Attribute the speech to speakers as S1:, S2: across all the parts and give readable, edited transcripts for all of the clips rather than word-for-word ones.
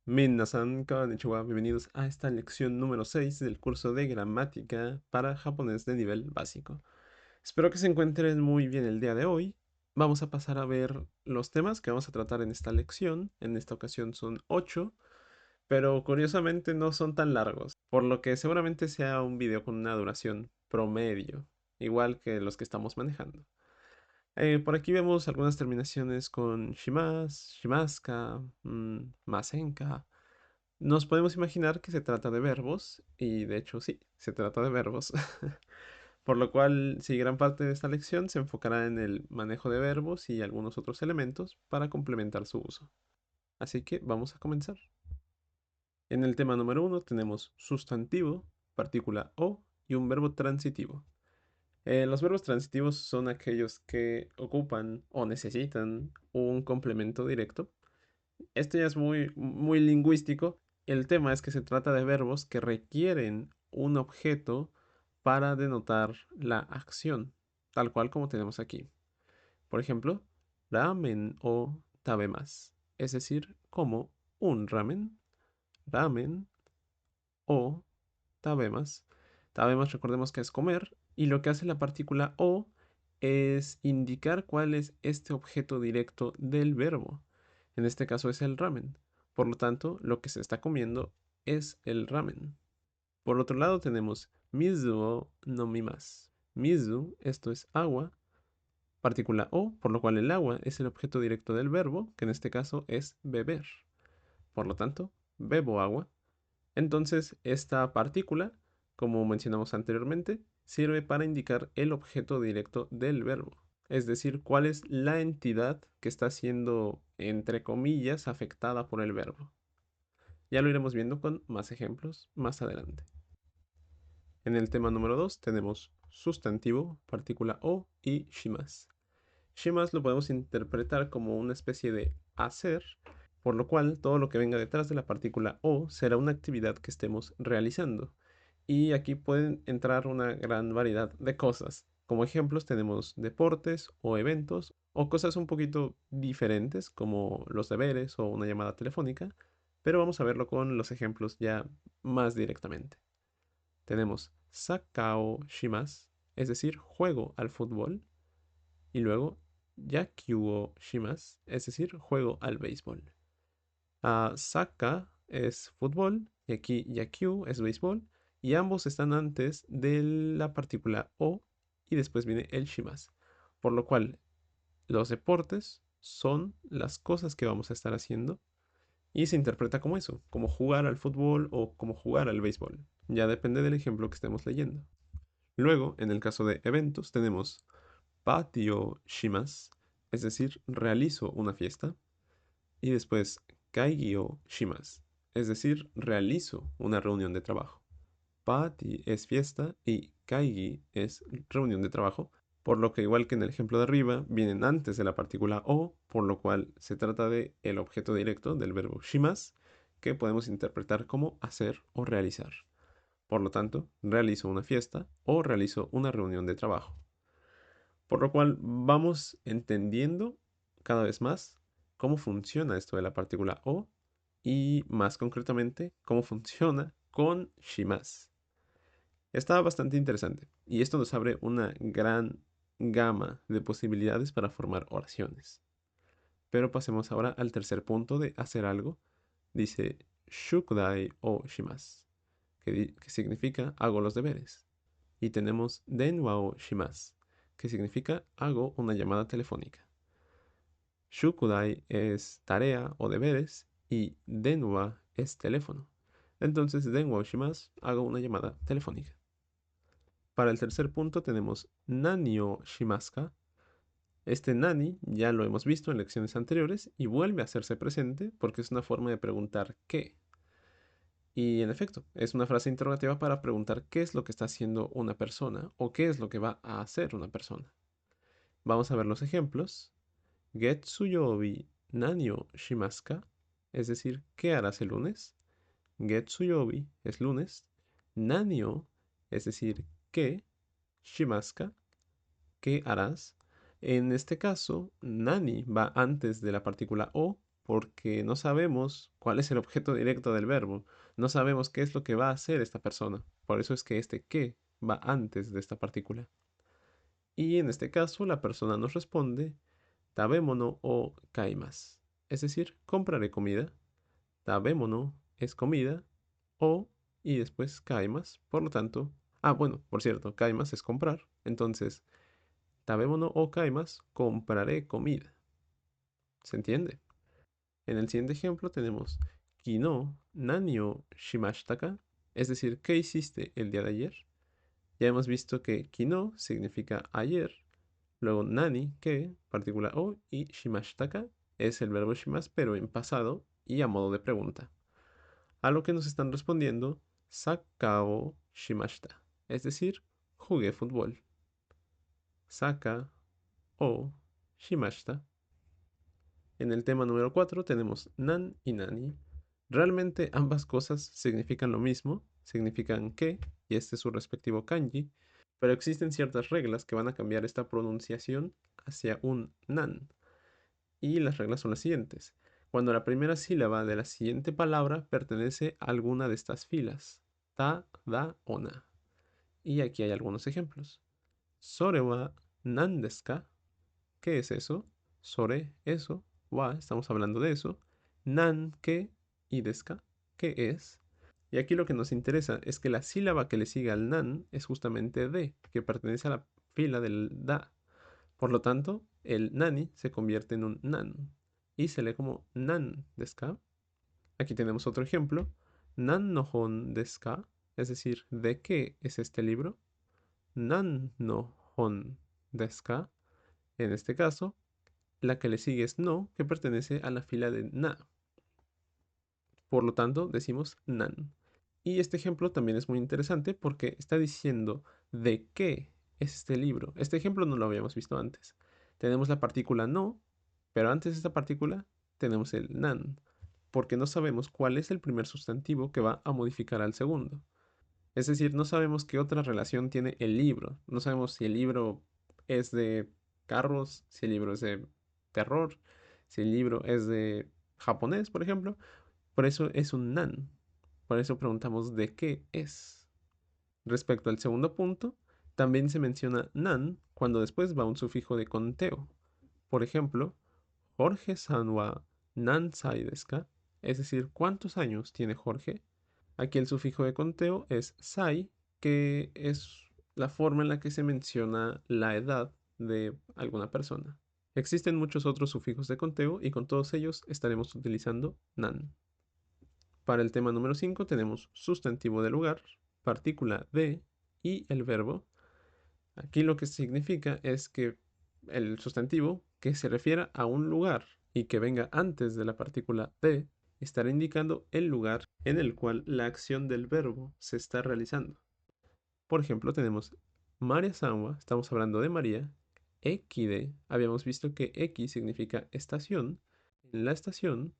S1: Minasan konnichiwa, bienvenidos a esta lección número 6 del curso de gramática para japonés de nivel básico. Espero que se encuentren muy bien el día de hoy. Vamos a pasar a ver los temas que vamos a tratar en esta lección. En esta ocasión son 8, pero curiosamente no son tan largos, por lo que seguramente sea un video con una duración promedio, igual que los que estamos manejando. Por aquí vemos algunas terminaciones con shimas, shimaska, masenka. Nos podemos imaginar que se trata de verbos, y de hecho sí, se trata de verbos. Por lo cual, sí, gran parte de esta lección se enfocará en el manejo de verbos y algunos otros elementos para complementar su uso. Así que vamos a comenzar. En el tema número 1 tenemos sustantivo, partícula o y un verbo transitivo. Los verbos transitivos son aquellos que ocupan o necesitan un complemento directo. Esto ya es muy lingüístico. El tema es que se trata de verbos que requieren un objeto para denotar la acción, tal cual como tenemos aquí. Por ejemplo, ramen o tabemas, es decir, como un ramen, ramen o tabemas. Tabemas, recordemos que es comer, y lo que hace la partícula o es indicar cuál es este objeto directo del verbo. En este caso es el ramen. Por lo tanto, lo que se está comiendo es el ramen. Por otro lado tenemos mizu o nomimasu. Mizu, esto es agua, partícula o, por lo cual el agua es el objeto directo del verbo, que en este caso es beber. Por lo tanto, bebo agua. Entonces, esta partícula, como mencionamos anteriormente, sirve para indicar el objeto directo del verbo, es decir, cuál es la entidad que está siendo, entre comillas, afectada por el verbo. Ya lo iremos viendo con más ejemplos más adelante. En el tema número 2 tenemos sustantivo, partícula o y shimas. Shimas lo podemos interpretar como una especie de hacer, por lo cual todo lo que venga detrás de la partícula o será una actividad que estemos realizando. Y aquí pueden entrar una gran variedad de cosas. Como ejemplos tenemos deportes o eventos o cosas un poquito diferentes como los deberes o una llamada telefónica, pero vamos a verlo con los ejemplos ya más directamente. Tenemos sakao shimas, es decir, juego al fútbol, y luego yakyuu o shimas, es decir, juego al béisbol. Saka es fútbol y aquí yakyuu es béisbol, y ambos están antes de la partícula o y después viene el shimas, por lo cual los deportes son las cosas que vamos a estar haciendo y se interpreta como eso, como jugar al fútbol o como jugar al béisbol. Ya depende del ejemplo que estemos leyendo. Luego, en el caso de eventos, tenemos patio shimas, es decir, realizo una fiesta. Y después kaigi o shimas, es decir, realizo una reunión de trabajo. Party es fiesta y kaigi es reunión de trabajo, por lo que igual que en el ejemplo de arriba, vienen antes de la partícula o, por lo cual se trata de el objeto directo del verbo shimas, que podemos interpretar como hacer o realizar. Por lo tanto, realizo una fiesta o realizo una reunión de trabajo. Por lo cual vamos entendiendo cada vez más cómo funciona esto de la partícula O y más concretamente cómo funciona con shimas. Está bastante interesante y esto nos abre una gran gama de posibilidades para formar oraciones. Pero pasemos ahora al tercer punto de hacer algo. Dice shukudai o shimas, que significa hago los deberes. Y tenemos denwa o shimas, que significa hago una llamada telefónica. Shukudai es tarea o deberes y denwa es teléfono. Entonces, denwa o shimas, hago una llamada telefónica. Para el tercer punto tenemos nani o shimaska. Este nani ya lo hemos visto en lecciones anteriores y vuelve a hacerse presente porque es una forma de preguntar qué. Y en efecto, es una frase interrogativa para preguntar qué es lo que está haciendo una persona o qué es lo que va a hacer una persona. Vamos a ver los ejemplos. Getsuyobi nani o shimaska, es decir, ¿qué harás el lunes? Getsuyobi es lunes. Nani o, es decir, ¿qué? Shimaska, ¿qué harás? En este caso, nani va antes de la partícula o, porque no sabemos cuál es el objeto directo del verbo, no sabemos qué es lo que va a hacer esta persona. Por eso es que este que va antes de esta partícula. Y en este caso la persona nos responde tabémono o kaimas. Es decir, compraré comida. Tabémono es comida o y después kaimas. Por lo tanto, bueno, por cierto, kaimas es comprar. Entonces, tabémono o kaimas, compraré comida. ¿Se entiende? En el siguiente ejemplo tenemos Kino nani o shimashita. Es decir, ¿qué hiciste el día de ayer? Ya hemos visto que kino significa ayer, luego nani, ¿qué? Partícula o, y shimashita es el verbo shimas, pero en pasado y a modo de pregunta. A lo que nos están respondiendo saka o shimashita, es decir, jugué fútbol. Saka o shimashita. En el tema número 4 tenemos nan y nani. Realmente ambas cosas significan lo mismo, significan que, y este es su respectivo kanji, pero existen ciertas reglas que van a cambiar esta pronunciación hacia un nan. Y las reglas son las siguientes. Cuando la primera sílaba de la siguiente palabra pertenece a alguna de estas filas, ta, da o na. Y aquí hay algunos ejemplos. Sore wa nan desu ka? ¿Qué es eso? Sore, eso. Wa, estamos hablando de eso. Nan, ¿qué? Y deska, ¿qué es? Y aquí lo que nos interesa es que la sílaba que le sigue al nan es justamente de, que pertenece a la fila del da. Por lo tanto, el nani se convierte en un nan y se lee como nan deska. Aquí tenemos otro ejemplo. Nan no hon deska, es decir, ¿de qué es este libro? Nan no hon deska. En este caso, la que le sigue es no, que pertenece a la fila de na. Por lo tanto, decimos nan. Y este ejemplo también es muy interesante porque está diciendo de qué es este libro. Este ejemplo no lo habíamos visto antes. Tenemos la partícula no, pero antes de esta partícula tenemos el nan, porque no sabemos cuál es el primer sustantivo que va a modificar al segundo. Es decir, no sabemos qué otra relación tiene el libro. No sabemos si el libro es de carros, si el libro es de terror, si el libro es de japonés, por ejemplo. Por eso es un nan. Por eso preguntamos de qué es. Respecto al segundo punto, también se menciona nan cuando después va un sufijo de conteo. Por ejemplo, Jorge san wa nansai desu ka? Es decir, ¿cuántos años tiene Jorge? Aquí el sufijo de conteo es sai, que es la forma en la que se menciona la edad de alguna persona. Existen muchos otros sufijos de conteo y con todos ellos estaremos utilizando nan. Para el tema número 5 tenemos sustantivo de lugar, partícula de y el verbo. Aquí lo que significa es que el sustantivo que se refiera a un lugar y que venga antes de la partícula de estará indicando el lugar en el cual la acción del verbo se está realizando. Por ejemplo, tenemos María Sanwa, estamos hablando de María. Ekide, habíamos visto que Eki significa estación. En la estación,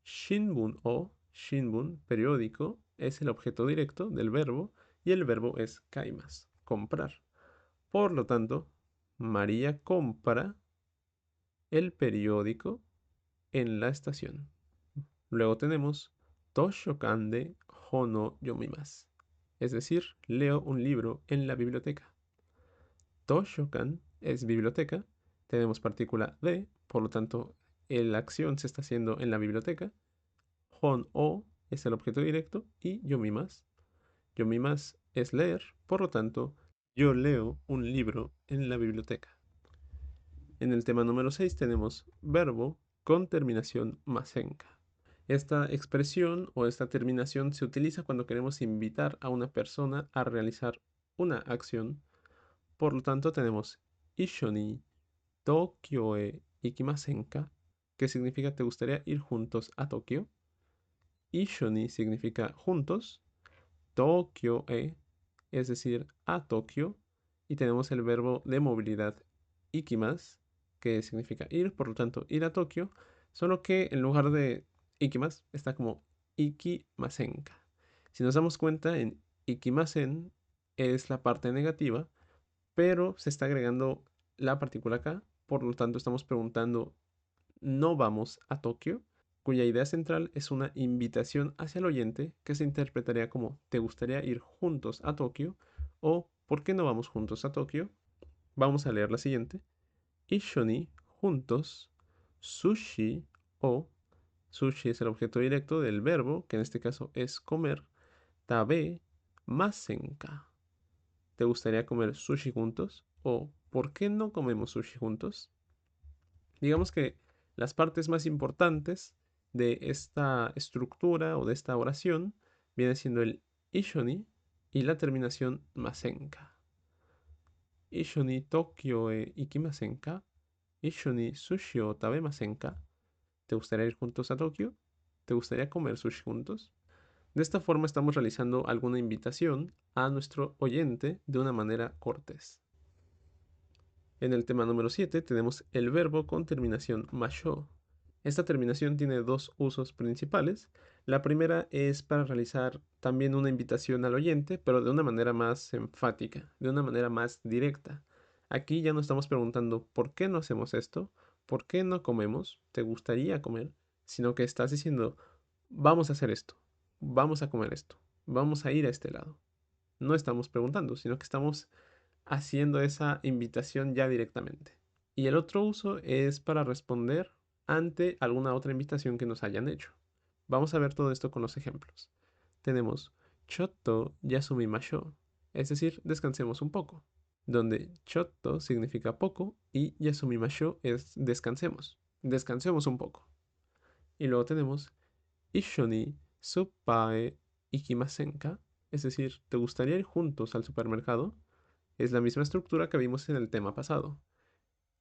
S1: Shinbun o Shinbun, periódico, es el objeto directo del verbo y el verbo es kaimas, comprar. Por lo tanto, María compra el periódico en la estación. Luego tenemos Toshokan de Hono Yomimas, es decir, leo un libro en la biblioteca. Toshokan es biblioteca, tenemos partícula de, por lo tanto, la acción se está haciendo en la biblioteca. Hon o es el objeto directo y yomimas. Yomimas es leer, por lo tanto, yo leo un libro en la biblioteca. En el tema número 6 tenemos verbo con terminación masenka. Esta expresión o esta terminación se utiliza cuando queremos invitar a una persona a realizar una acción. Por lo tanto, tenemos Ishoni Tokyo e ikimasenka, que significa te gustaría ir juntos a Tokio. Ishoni significa juntos. Tokyo e, es decir, a Tokio. Y tenemos el verbo de movilidad ikimas, que significa ir, por lo tanto, ir a Tokio. Solo que en lugar de ikimas está como ikimasenka. Si nos damos cuenta, en ikimasen es la parte negativa, pero se está agregando la partícula acá. Por lo tanto, estamos preguntando, ¿no vamos a Tokio? cuya idea central es una invitación hacia el oyente que se interpretaría como ¿te gustaría ir juntos a Tokio? O ¿por qué no vamos juntos a Tokio? Vamos a leer la siguiente. Ishoni, juntos, sushi o sushi es el objeto directo del verbo, que en este caso es comer, tabe masenka. ¿Te gustaría comer sushi juntos? ¿O por qué no comemos sushi juntos? Digamos que las partes más importantes de esta estructura o de esta oración viene siendo el ishoni y la terminación masenka. Ishoni Tokyo e ikimasenka. Ishoni sushi o tabemasenka. ¿Te gustaría ir juntos a Tokio? ¿Te gustaría comer sushi juntos? De esta forma estamos realizando alguna invitación a nuestro oyente de una manera cortés. En el tema número 7 tenemos el verbo con terminación masho. Esta terminación tiene dos usos principales. La primera es para realizar también una invitación al oyente, pero de una manera más enfática, de una manera más directa. Aquí ya no estamos preguntando ¿por qué no hacemos esto? ¿Por qué no comemos? ¿Te gustaría comer? Sino que estás diciendo vamos a hacer esto, vamos a comer esto, vamos a ir a este lado. No estamos preguntando, sino que estamos haciendo esa invitación ya directamente. Y el otro uso es para responder ante alguna otra invitación que nos hayan hecho. Vamos a ver todo esto con los ejemplos. Tenemos chotto yasumimashou, es decir, descansemos un poco, donde chotto significa poco y yasumimashou es descansemos, descansemos un poco. Y luego tenemos ishoni suppae ikimasenka, es decir, ¿te gustaría ir juntos al supermercado? Es la misma estructura que vimos en el tema pasado.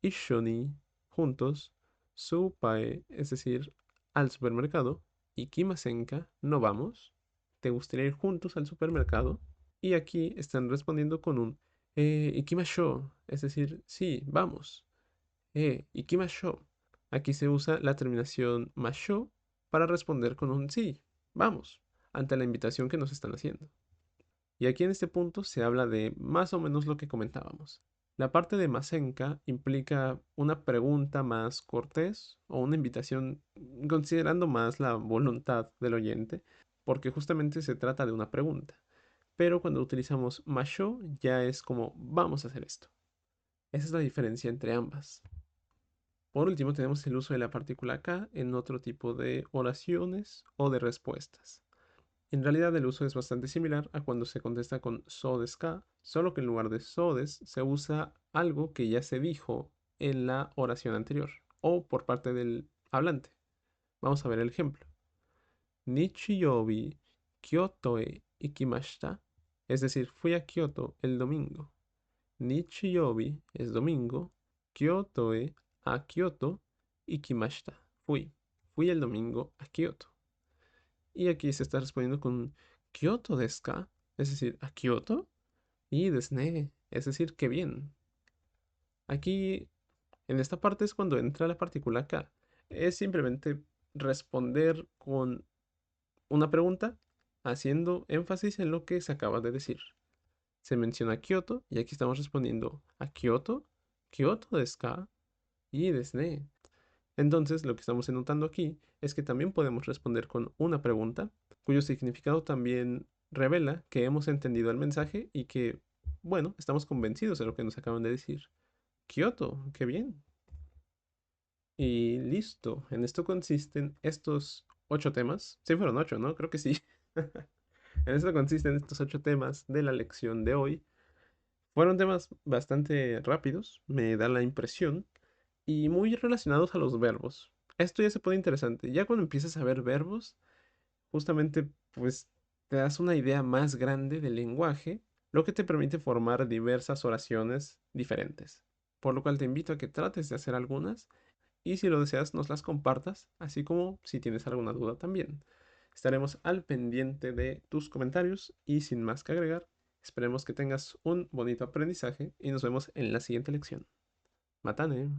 S1: Ishoni, juntos, Supae, es decir, al supermercado, y Kimasenka, no vamos. ¿Te gustaría ir juntos al supermercado? Y aquí están respondiendo con un ikimasho, es decir, sí, vamos. Ikimasho. Aquí se usa la terminación masho para responder con un sí, vamos, ante la invitación que nos están haciendo. Y aquí en este punto se habla de más o menos lo que comentábamos. La parte de Masenka implica una pregunta más cortés o una invitación considerando más la voluntad del oyente, porque justamente se trata de una pregunta. Pero cuando utilizamos Masho ya es como vamos a hacer esto. Esa es la diferencia entre ambas. Por último tenemos el uso de la partícula K en otro tipo de oraciones o de respuestas. En realidad el uso es bastante similar a cuando se contesta con sodes ka, solo que en lugar de sodes se usa algo que ya se dijo en la oración anterior o por parte del hablante. Vamos a ver el ejemplo. Nichiyobi Kyoto e ikimashita, es decir, fui a Kyoto el domingo. Nichiyobi es domingo, Kyoto e a Kyoto ikimashita, fui el domingo a Kyoto. Y aquí se está respondiendo con Kyoto desu ka, es decir, ¿a Kyoto? Y desne, es decir, qué bien. Aquí, en esta parte es cuando entra la partícula K. Es simplemente responder con una pregunta haciendo énfasis en lo que se acaba de decir. Se menciona Kyoto y aquí estamos respondiendo a Kyoto, Kyoto desu ka? Y desne. Entonces, lo que estamos notando aquí es que también podemos responder con una pregunta, cuyo significado también revela que hemos entendido el mensaje y que, bueno, estamos convencidos de lo que nos acaban de decir. Kioto, qué bien. Y listo. En esto consisten estos 8 temas. Sí, fueron 8, ¿no? Creo que sí. En esto consisten estos 8 temas de la lección de hoy. Fueron temas bastante rápidos, me da la impresión, y muy relacionados a los verbos. Esto ya se pone interesante. Ya cuando empiezas a ver verbos, justamente pues te das una idea más grande del lenguaje, lo que te permite formar diversas oraciones diferentes. Por lo cual te invito a que trates de hacer algunas y si lo deseas nos las compartas, así como si tienes alguna duda también. Estaremos al pendiente de tus comentarios y sin más que agregar, esperemos que tengas un bonito aprendizaje y nos vemos en la siguiente lección. Matane.